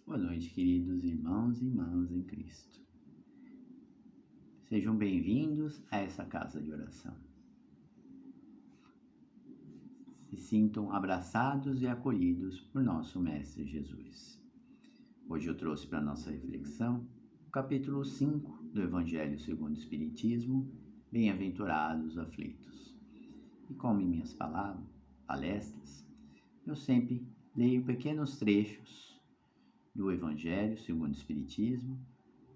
Boa noite, queridos irmãos e irmãs em Cristo. Sejam bem-vindos a essa casa de oração. Se sintam abraçados e acolhidos por nosso Mestre Jesus. Hoje eu trouxe para nossa reflexão o capítulo 5 do Evangelho segundo o Espiritismo, Bem-aventurados os aflitos. E como em minhas palestras, eu sempre leio pequenos trechos do Evangelho segundo o Espiritismo,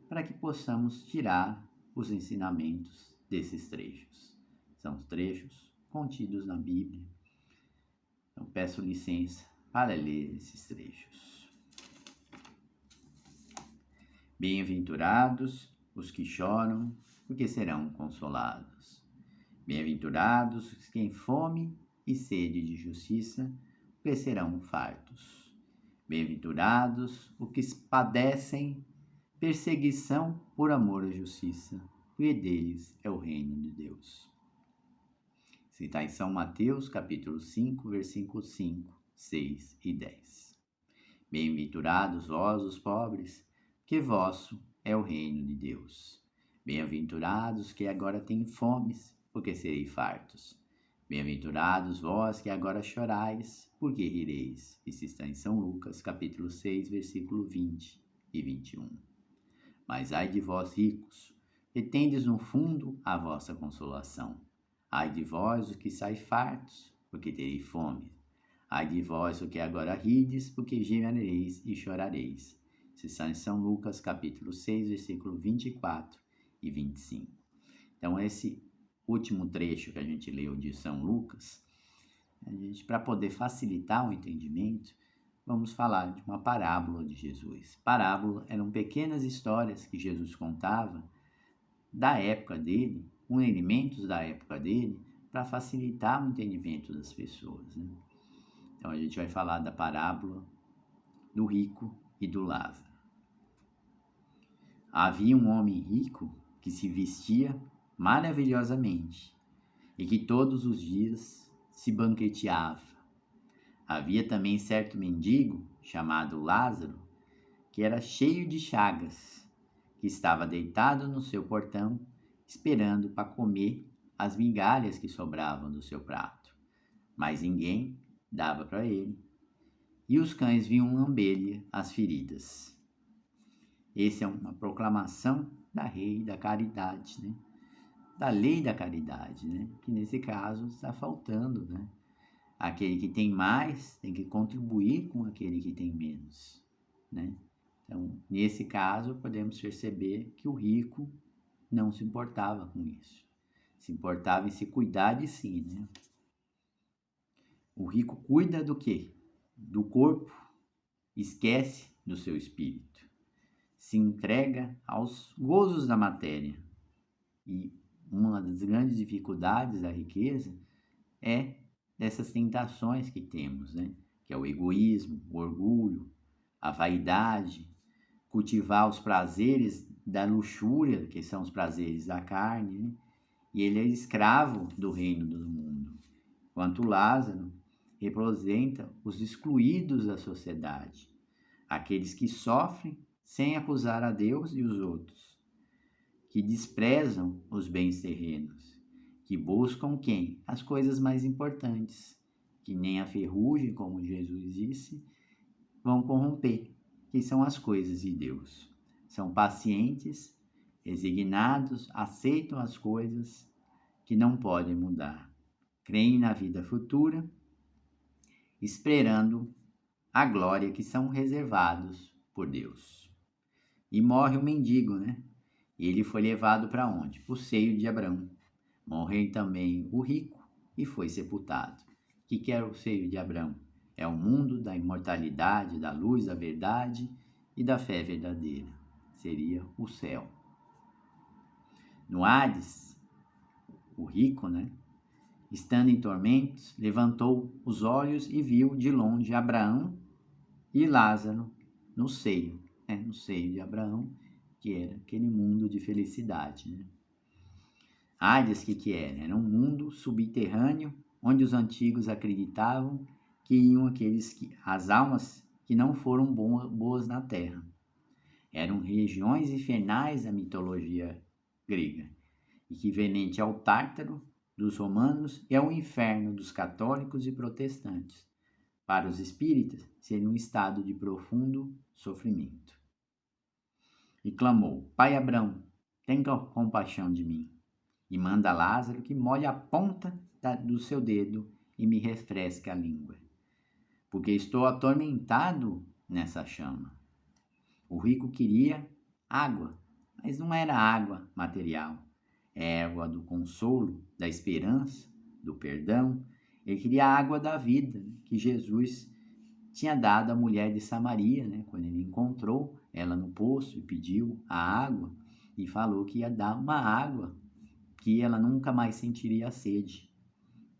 para que possamos tirar os ensinamentos desses trechos. São os trechos contidos na Bíblia. Então peço licença para ler esses trechos. Bem-aventurados os que choram, porque serão consolados. Bem-aventurados os que têm fome e sede de justiça, porque serão fartos. Bem-aventurados os que padecem perseguição por amor à justiça, porque deles é o reino de Deus. Isso está em São Mateus, capítulo 5, versículos 5, 6 e 10. Bem-aventurados vós, os pobres, que vosso é o reino de Deus. Bem-aventurados que agora têm fomes, porque sereis fartos. Bem-aventurados vós que agora chorais, porque rireis. Isso está em São Lucas, capítulo 6, versículo 20 e 21. Mas ai de vós ricos, que tendes no fundo a vossa consolação. Ai de vós os que saís fartos, porque tereis fome. Ai de vós o que agora rides, porque gemereis e chorareis. Isso está em São Lucas, capítulo 6, versículo 24 e 25. Então, esse último trecho que a gente leu de São Lucas, para poder facilitar o entendimento, vamos falar de uma parábola de Jesus. Parábola eram pequenas histórias que Jesus contava da época dele, com elementos da época dele, para facilitar o entendimento das pessoas, né? Então a gente vai falar da parábola do rico e do Lázaro. Havia um homem rico que se vestia maravilhosamente e que todos os dias se banqueteava. Havia também certo mendigo, chamado Lázaro, que era cheio de chagas, que estava deitado no seu portão, esperando para comer as migalhas que sobravam do seu prato. Mas ninguém dava para ele, e os cães vinham lamber-lhe as feridas. Essa é uma proclamação da lei da caridade, né? Da lei da caridade, né? Que nesse caso está faltando, né? Aquele que tem mais tem que contribuir com aquele que tem menos, né? Então, nesse caso, podemos perceber que o rico não se importava com isso. Se importava em se cuidar de si, né? O rico cuida do quê? Do corpo, esquece do seu espírito. Se entrega aos gozos da matéria. E uma das grandes dificuldades da riqueza é dessas tentações que temos, né? Que é o egoísmo, o orgulho, a vaidade, cultivar os prazeres da luxúria, que são os prazeres da carne, né? E ele é escravo do reino do mundo. Enquanto Lázaro representa os excluídos da sociedade, aqueles que sofrem sem acusar a Deus e os outros, que desprezam os bens terrenos, que buscam quem? As coisas mais importantes, que nem a ferrugem, como Jesus disse, vão corromper, que são as coisas de Deus. São pacientes, resignados, aceitam as coisas que não podem mudar, creem na vida futura, esperando a glória que são reservados por Deus. E morre o mendigo, né? E ele foi levado para onde? Para o seio de Abraão. Morreu também o rico e foi sepultado. O que era o seio de Abraão? É o mundo da imortalidade, da luz, da verdade e da fé verdadeira. Seria o céu. No Hades, o rico, né? Estando em tormentos, levantou os olhos e viu de longe Abraão e Lázaro no seio de Abraão, que era aquele mundo de felicidade, né? Hades, que era? Era um mundo subterrâneo, onde os antigos acreditavam que iam as almas que não foram boas na terra. Eram regiões infernais da mitologia grega, equivalente ao Tártaro dos romanos e ao inferno dos católicos e protestantes. Para os espíritas, seria um estado de profundo sofrimento. E clamou: Pai Abrão, tem compaixão de mim, e manda Lázaro que molhe a ponta do seu dedo e me refresque a língua, porque estou atormentado nessa chama. O rico queria água, mas não era água material, é água do consolo, da esperança, do perdão. Ele queria a água da vida, que Jesus tinha dado à mulher de Samaria, né? Quando ele encontrou ela no poço e pediu a água, e falou que ia dar uma água que ela nunca mais sentiria sede,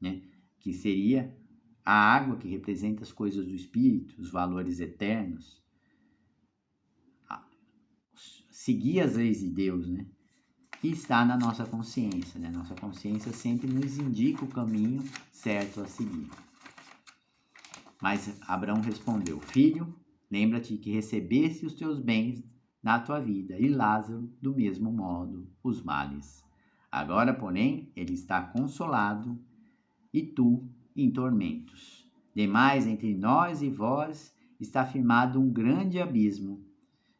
né? Que seria a água que representa as coisas do Espírito, os valores eternos, seguir as leis de Deus, né? Que está na nossa consciência, né? Nossa consciência sempre nos indica o caminho certo a seguir. Mas Abraão respondeu: Filho, lembra-te que recebeste os teus bens na tua vida, e Lázaro, do mesmo modo, os males. Agora, porém, ele está consolado, e tu em tormentos. Demais, entre nós e vós está firmado um grande abismo,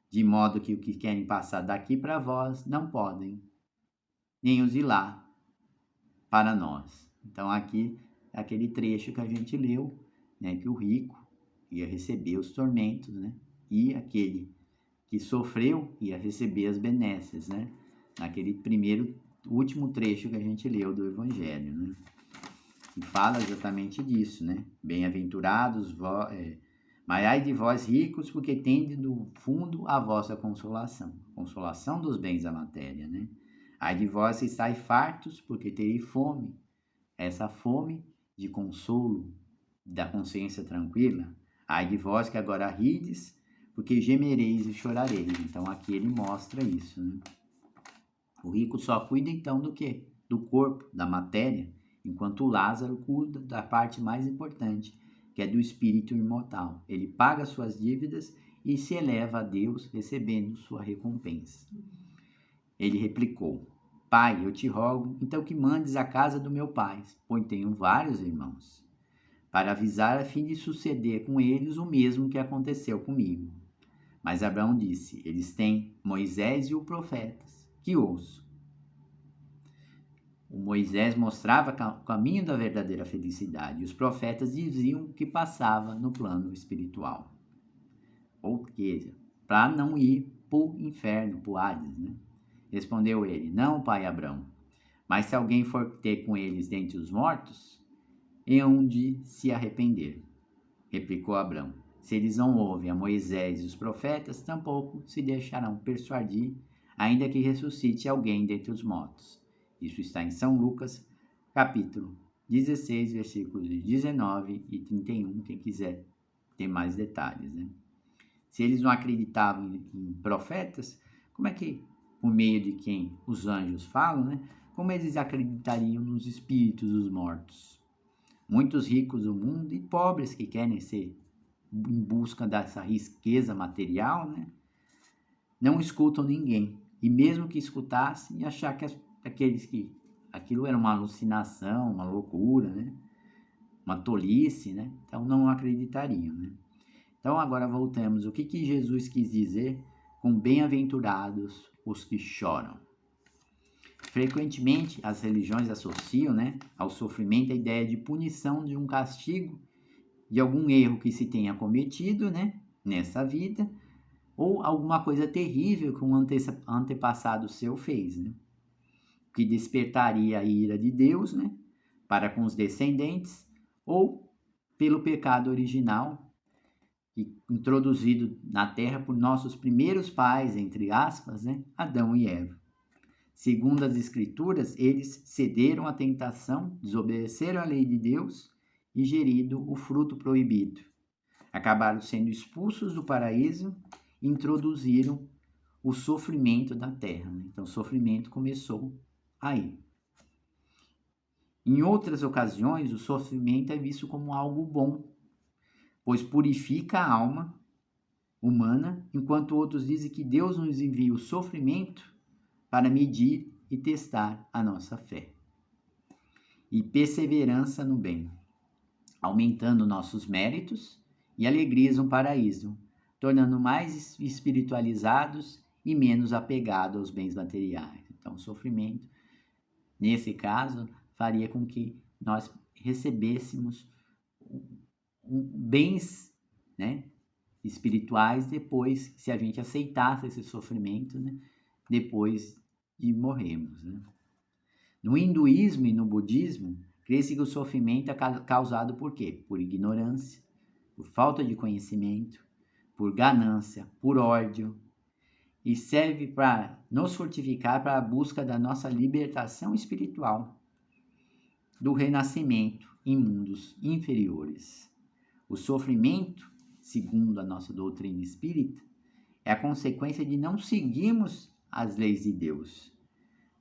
de modo que o que querem passar daqui para vós não podem, nem os de lá para nós. Então aqui é aquele trecho que a gente leu, né, que o rico ia receber os tormentos, né, e aquele que sofreu ia receber as benesses, né, naquele último trecho que a gente leu do Evangelho, né, que fala exatamente disso, né, bem-aventurados mas ai de vós ricos, porque tendes no fundo a vossa consolação, consolação dos bens da matéria, né? Ai de vós que estáis fartos, porque tereis fome, essa fome de consolo, da consciência tranquila. Ai de vós que agora rides, porque gemereis e chorareis. Então aqui ele mostra isso, né? O rico só cuida então do quê? Do corpo, da matéria, enquanto o Lázaro cuida da parte mais importante, que é do espírito imortal. Ele paga suas dívidas e se eleva a Deus, recebendo sua recompensa. Ele replicou: Pai, eu te rogo, então que mandes à casa do meu pai, pois tenho vários irmãos, para avisar a fim de suceder com eles o mesmo que aconteceu comigo. Mas Abraão disse: Eles têm Moisés e os profetas, que ouço. O Moisés mostrava o caminho da verdadeira felicidade, e os profetas diziam o que passava no plano espiritual. Ou seja, para não ir para o inferno, para o Hades, né? Respondeu ele: Não, pai Abrão, mas se alguém for ter com eles dentre os mortos, em onde se arrepender. Replicou Abrão: Se eles não ouvem a Moisés e os profetas, tampouco se deixarão persuadir, ainda que ressuscite alguém dentre os mortos. Isso está em São Lucas, capítulo 16, versículos 19 e 31, quem quiser ter mais detalhes, né? Se eles não acreditavam em profetas, como é que, por meio de quem os anjos falam, né? Como eles acreditariam nos espíritos dos mortos? Muitos ricos do mundo e pobres que querem ser em busca dessa riqueza material, né? Não escutam ninguém. E mesmo que escutassem, achar que aquilo era uma alucinação, uma loucura, né? Uma tolice, né? Então não acreditariam, né? Então agora voltamos. O que Jesus quis dizer com bem-aventurados os que choram? Frequentemente as religiões associam, né, ao sofrimento a ideia de punição, de um castigo, de algum erro que se tenha cometido, né, nessa vida, ou alguma coisa terrível que um antepassado seu fez, né, que despertaria a ira de Deus, né, para com os descendentes, ou pelo pecado original introduzido na terra por nossos primeiros pais, entre aspas, né, Adão e Eva. Segundo as Escrituras, eles cederam à tentação, desobedeceram a lei de Deus e ingeriram o fruto proibido. Acabaram sendo expulsos do paraíso e introduziram o sofrimento da terra, né? Então, o sofrimento começou aí. Em outras ocasiões, o sofrimento é visto como algo bom, pois purifica a alma humana, enquanto outros dizem que Deus nos envia o sofrimento para medir e testar a nossa fé. E perseverança no bem, aumentando nossos méritos e alegrias no paraíso, tornando mais espiritualizados e menos apegados aos bens materiais. Então, o sofrimento, nesse caso, faria com que nós recebêssemos bens, né, espirituais depois, se a gente aceitasse esse sofrimento, né, depois de morrermos. Né? No hinduísmo e no budismo, crê-se que o sofrimento é causado por quê? Por ignorância, por falta de conhecimento, por ganância, por ódio, e serve para nos fortificar para a busca da nossa libertação espiritual, do renascimento em mundos inferiores. O sofrimento, segundo a nossa doutrina espírita, é a consequência de não seguirmos as leis de Deus,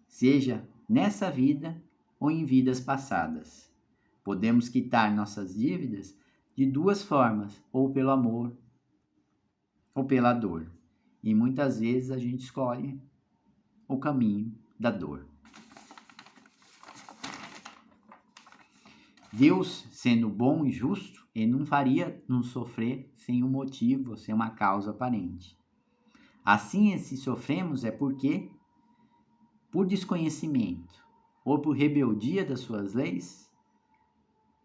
seja nessa vida ou em vidas passadas. Podemos quitar nossas dívidas de duas formas, ou pelo amor ou pela dor. E muitas vezes a gente escolhe o caminho da dor. Deus, sendo bom e justo, ele não faria nos sofrer sem um motivo, sem uma causa aparente. Assim, se sofremos é porque, por desconhecimento ou por rebeldia das suas leis,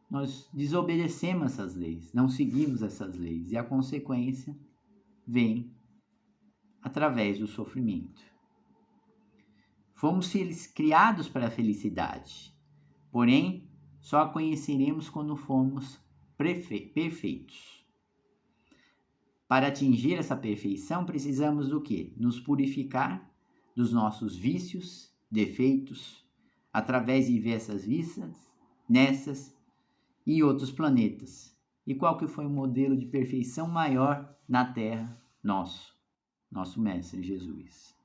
nós desobedecemos essas leis, não seguimos essas leis, e a consequência vem através do sofrimento. Fomos criados para a felicidade, porém, só a conheceremos quando formos perfeitos. Para atingir essa perfeição, precisamos do quê? Nos purificar dos nossos vícios, defeitos, através de diversas vidas, nessas e outros planetas. E qual que foi o modelo de perfeição maior na Terra? Nosso Mestre Jesus.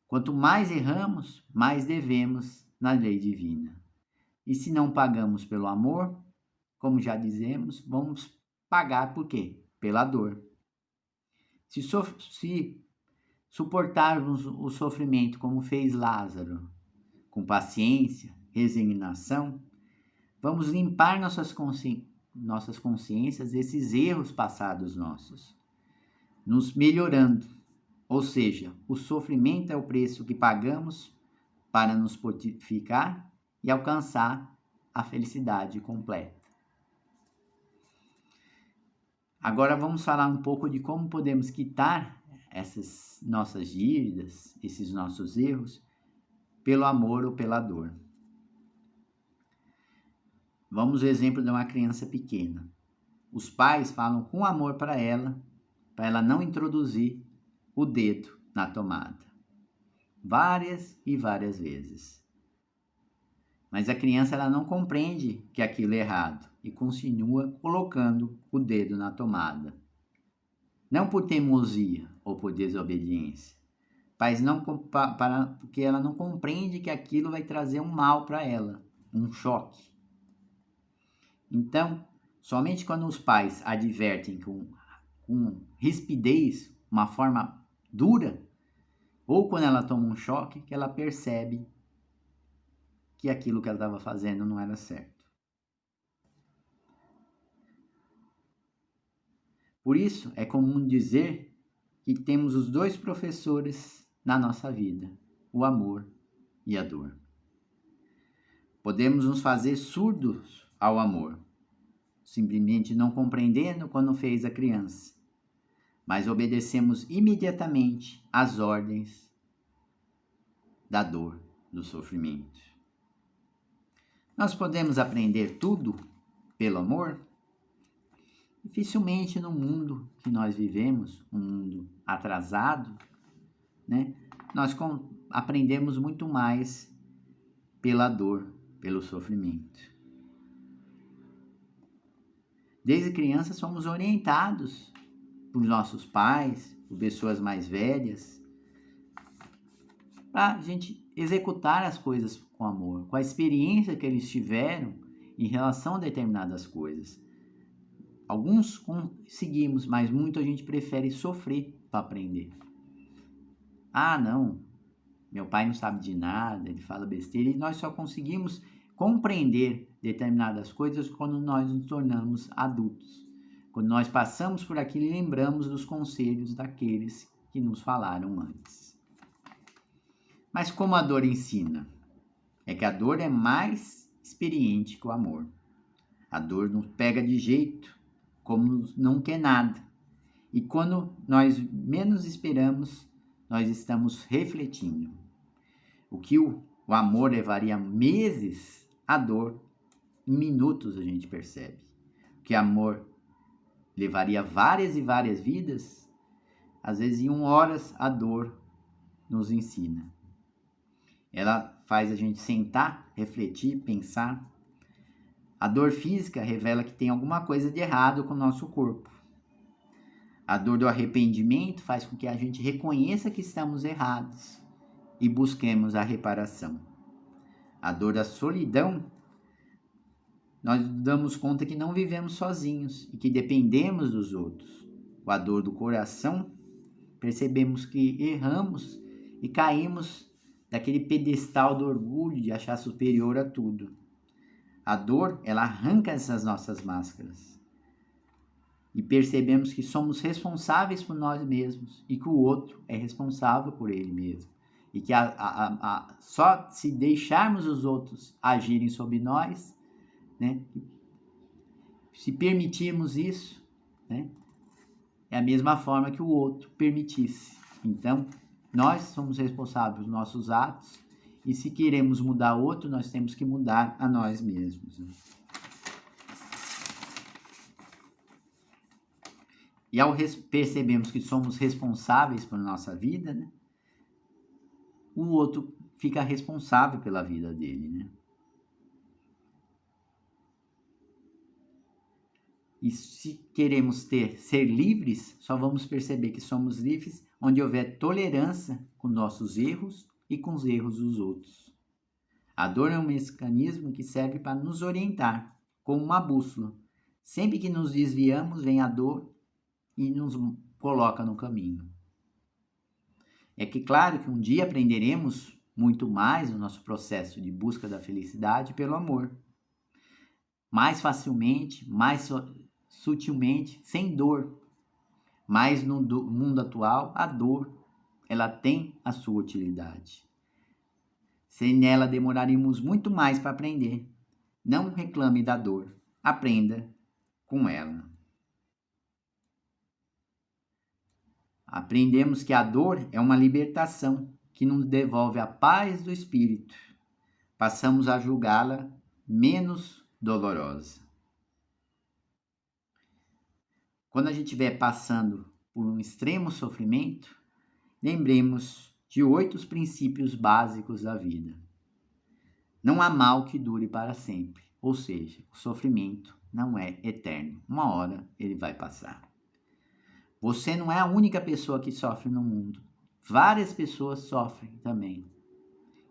Quanto mais erramos, mais devemos na lei divina. E se não pagamos pelo amor, como já dizemos, vamos pagar por quê? Pela dor. Se suportarmos o sofrimento como fez Lázaro, com paciência, resignação, vamos limpar nossas consciências desses erros passados nossos, nos melhorando. Ou seja, o sofrimento é o preço que pagamos para nos purificar e alcançar a felicidade completa. Agora vamos falar um pouco de como podemos quitar essas nossas dívidas, esses nossos erros, pelo amor ou pela dor. Vamos ao exemplo de uma criança pequena. Os pais falam com amor para ela não introduzir o dedo na tomada, várias e várias vezes. Mas a criança ela não compreende que aquilo é errado e continua colocando o dedo na tomada. Não por teimosia ou por desobediência, porque ela não compreende que aquilo vai trazer um mal para ela, um choque. Então, somente quando os pais advertem com rispidez, uma forma dura, ou quando ela toma um choque, que ela percebe que aquilo que ela estava fazendo não era certo. Por isso, é comum dizer que temos os dois professores na nossa vida, o amor e a dor. Podemos nos fazer surdos ao amor, simplesmente não compreendendo quando fez a criança, mas obedecemos imediatamente às ordens da dor, do sofrimento. Nós podemos aprender tudo pelo amor? Dificilmente no mundo que nós vivemos, um mundo atrasado, né, nós aprendemos muito mais pela dor, pelo sofrimento. Desde criança somos orientados por nossos pais, por pessoas mais velhas, para a gente executar as coisas com amor, com a experiência que eles tiveram em relação a determinadas coisas. Alguns conseguimos, mas muito a gente prefere sofrer para aprender. Ah, não, meu pai não sabe de nada, ele fala besteira, e nós só conseguimos compreender determinadas coisas quando nós nos tornamos adultos. Quando nós passamos por aquilo e lembramos dos conselhos daqueles que nos falaram antes. Mas como a dor ensina? É que a dor é mais experiente que o amor. A dor nos pega de jeito, como não quer nada. E quando nós menos esperamos, nós estamos refletindo. O que o amor levaria meses, a dor, em minutos a gente percebe. O que o amor levaria várias e várias vidas, às vezes em horas, a dor nos ensina. Ela faz a gente sentar, refletir, pensar. A dor física revela que tem alguma coisa de errado com o nosso corpo. A dor do arrependimento faz com que a gente reconheça que estamos errados e busquemos a reparação. A dor da solidão, nós damos conta que não vivemos sozinhos e que dependemos dos outros. A dor do coração, percebemos que erramos e caímos daquele pedestal do orgulho de achar superior a tudo. A dor, ela arranca essas nossas máscaras. E percebemos que somos responsáveis por nós mesmos e que o outro é responsável por ele mesmo. E que só se deixarmos os outros agirem sobre nós, né, se permitirmos isso, né, é a mesma forma que o outro permitisse. Então, nós somos responsáveis pelos nossos atos e se queremos mudar o outro, nós temos que mudar a nós mesmos. E ao percebermos que somos responsáveis por nossa vida, né, o outro fica responsável pela vida dele, né? E se queremos ser livres, só vamos perceber que somos livres onde houver tolerância com nossos erros e com os erros dos outros. A dor é um mecanismo que serve para nos orientar, como uma bússola. Sempre que nos desviamos, vem a dor e nos coloca no caminho. É que claro que um dia aprenderemos muito mais no nosso processo de busca da felicidade pelo amor. Mais facilmente, mais sutilmente, sem dor. Mas no mundo atual, a dor, ela tem a sua utilidade. Sem nela demoraremos muito mais para aprender. Não reclame da dor, aprenda com ela. Aprendemos que a dor é uma libertação que nos devolve a paz do espírito. Passamos a julgá-la menos dolorosa. Quando a gente estiver passando por um extremo sofrimento, lembremos de 8 princípios básicos da vida. Não há mal que dure para sempre, ou seja, o sofrimento não é eterno. Uma hora ele vai passar. Você não é a única pessoa que sofre no mundo. Várias pessoas sofrem também.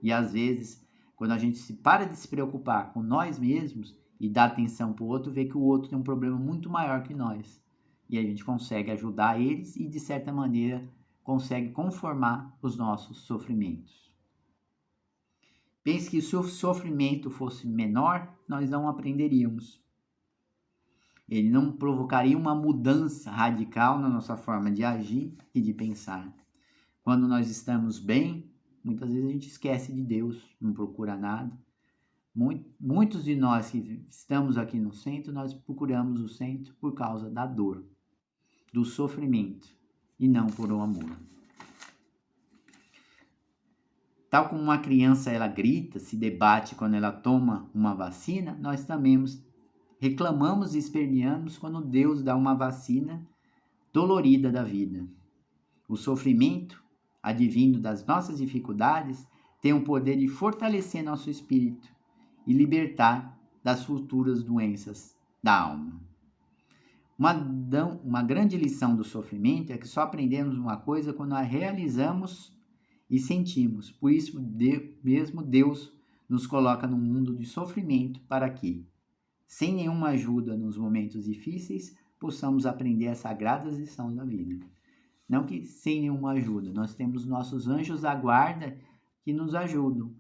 E às vezes, quando a gente para de se preocupar com nós mesmos e dá atenção para o outro, vê que o outro tem um problema muito maior que nós. E a gente consegue ajudar eles e, de certa maneira, consegue conformar os nossos sofrimentos. Pense que se o sofrimento fosse menor, nós não aprenderíamos. Ele não provocaria uma mudança radical na nossa forma de agir e de pensar. Quando nós estamos bem, muitas vezes a gente esquece de Deus, não procura nada. Muitos de nós que estamos aqui no centro, nós procuramos o centro por causa da dor, do sofrimento, e não por um amor. Tal como uma criança ela grita, se debate quando ela toma uma vacina, nós também reclamamos e esperneamos quando Deus dá uma vacina dolorida da vida. O sofrimento, advindo das nossas dificuldades, tem o poder de fortalecer nosso espírito e libertar das futuras doenças da alma. Uma grande lição do sofrimento é que só aprendemos uma coisa quando a realizamos e sentimos. Por isso mesmo Deus nos coloca num mundo de sofrimento para que, sem nenhuma ajuda nos momentos difíceis, possamos aprender as sagradas lições da vida. Não que sem nenhuma ajuda, nós temos nossos anjos da guarda que nos ajudam,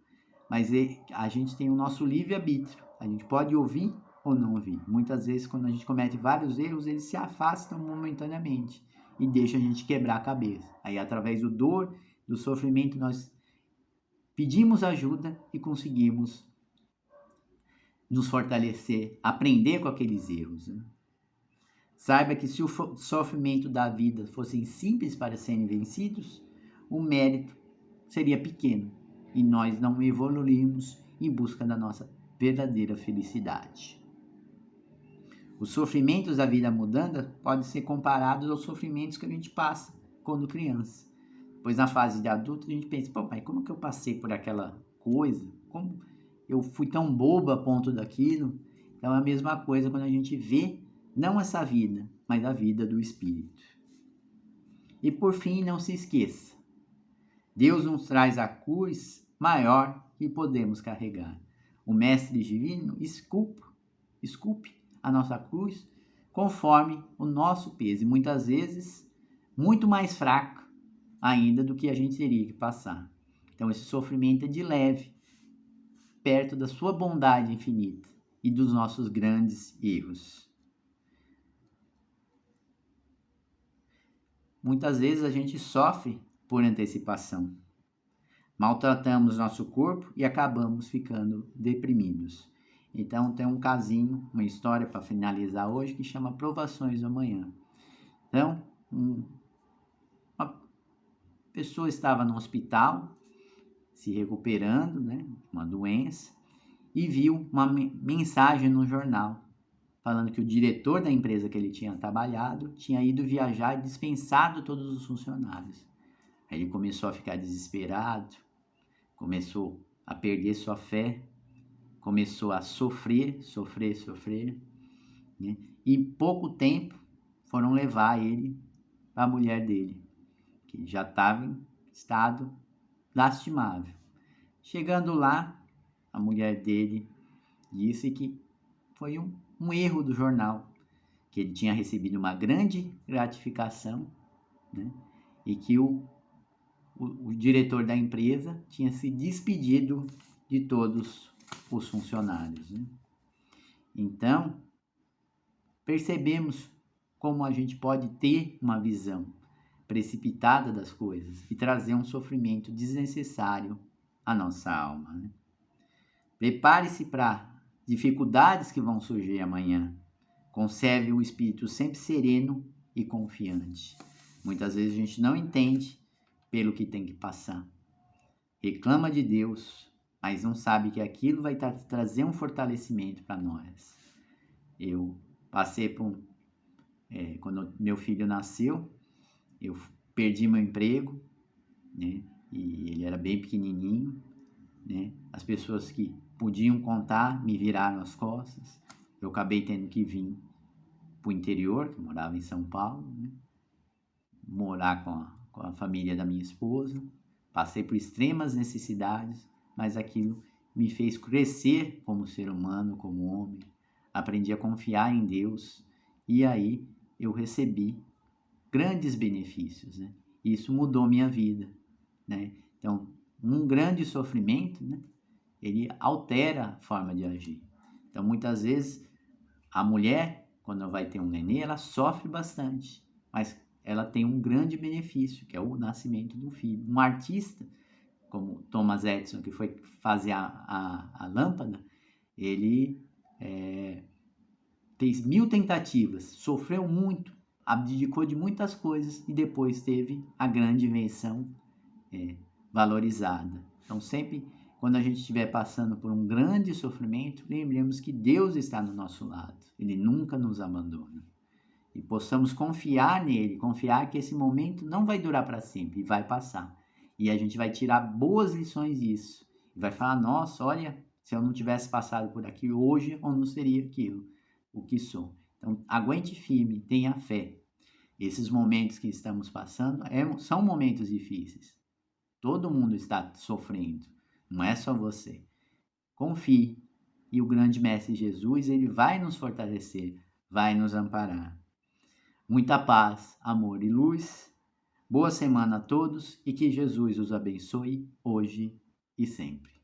mas a gente tem o nosso livre-arbítrio, a gente pode ouvir ou não ouvir. Muitas vezes, quando a gente comete vários erros, eles se afastam momentaneamente e deixam a gente quebrar a cabeça. Aí, através do dor, do sofrimento, nós pedimos ajuda e conseguimos nos fortalecer, aprender com aqueles erros. Né? Saiba que se o sofrimento da vida fossem simples para serem vencidos, o mérito seria pequeno e nós não evoluímos em busca da nossa verdadeira felicidade. Os sofrimentos da vida mudanda podem ser comparados aos sofrimentos que a gente passa quando criança. Pois na fase de adulto a gente pensa, pô, pai, como que eu passei por aquela coisa? Como eu fui tão bobo a ponto daquilo? Então é a mesma coisa quando a gente vê não essa vida, mas a vida do Espírito. E por fim, não se esqueça, Deus nos traz a cruz maior que podemos carregar. O Mestre Divino esculpe a nossa cruz conforme o nosso peso, e muitas vezes muito mais fraco ainda do que a gente teria que passar. Então esse sofrimento é de leve, perto da sua bondade infinita e dos nossos grandes erros. Muitas vezes a gente sofre por antecipação. Maltratamos nosso corpo e acabamos ficando deprimidos. Então tem um casinho, uma história para finalizar hoje que chama Provações do Amanhã. Então, uma pessoa estava no hospital, se recuperando, né, uma doença, e viu uma mensagem no jornal, falando que o diretor da empresa que ele tinha trabalhado tinha ido viajar e dispensado todos os funcionários. Aí ele começou a ficar desesperado, começou a perder sua fé, começou a sofrer, né? E em pouco tempo foram levar ele para a mulher dele, que já estava em estado lastimável. Chegando lá, a mulher dele disse que foi um erro do jornal, que ele tinha recebido uma grande gratificação, né? E que o diretor da empresa tinha se despedido de todos os funcionários. Né? Então, percebemos como a gente pode ter uma visão precipitada das coisas e trazer um sofrimento desnecessário à nossa alma. Né? Prepare-se para dificuldades que vão surgir amanhã. Conserve o espírito sempre sereno e confiante. Muitas vezes a gente não entende pelo que tem que passar. Reclama de Deus, mas não sabe que aquilo vai trazer um fortalecimento para nós. Eu passei por quando meu filho nasceu, eu perdi meu emprego, né? E ele era bem pequenininho, né? As pessoas que podiam contar me viraram as costas. Eu acabei tendo que vir para o interior, que eu morava em São Paulo, né? Morar com a família da minha esposa. Passei por extremas necessidades, mas aquilo me fez crescer como ser humano, como homem. Aprendi a confiar em Deus e aí eu recebi grandes benefícios, né? Isso mudou minha vida, né? Então, um grande sofrimento, né? Ele altera a forma de agir. Então, muitas vezes, a mulher, quando vai ter um nenê, ela sofre bastante, mas ela tem um grande benefício, que é o nascimento do filho. Um artista, como Thomas Edison, que foi fazer a lâmpada, ele fez 1000 tentativas, sofreu muito, abdicou de muitas coisas e depois teve a grande invenção valorizada. Então, sempre quando a gente estiver passando por um grande sofrimento, lembremos que Deus está do nosso lado. Ele nunca nos abandona. E possamos confiar nele, confiar que esse momento não vai durar para sempre, vai passar. E a gente vai tirar boas lições disso. E vai falar, nossa, olha, se eu não tivesse passado por aqui hoje, eu não seria aquilo, o que sou. Então, aguente firme, tenha fé. Esses momentos que estamos passando são momentos difíceis. Todo mundo está sofrendo, não é só você. Confie. E o grande Mestre Jesus, ele vai nos fortalecer, vai nos amparar. Muita paz, amor e luz. Boa semana a todos e que Jesus os abençoe hoje e sempre.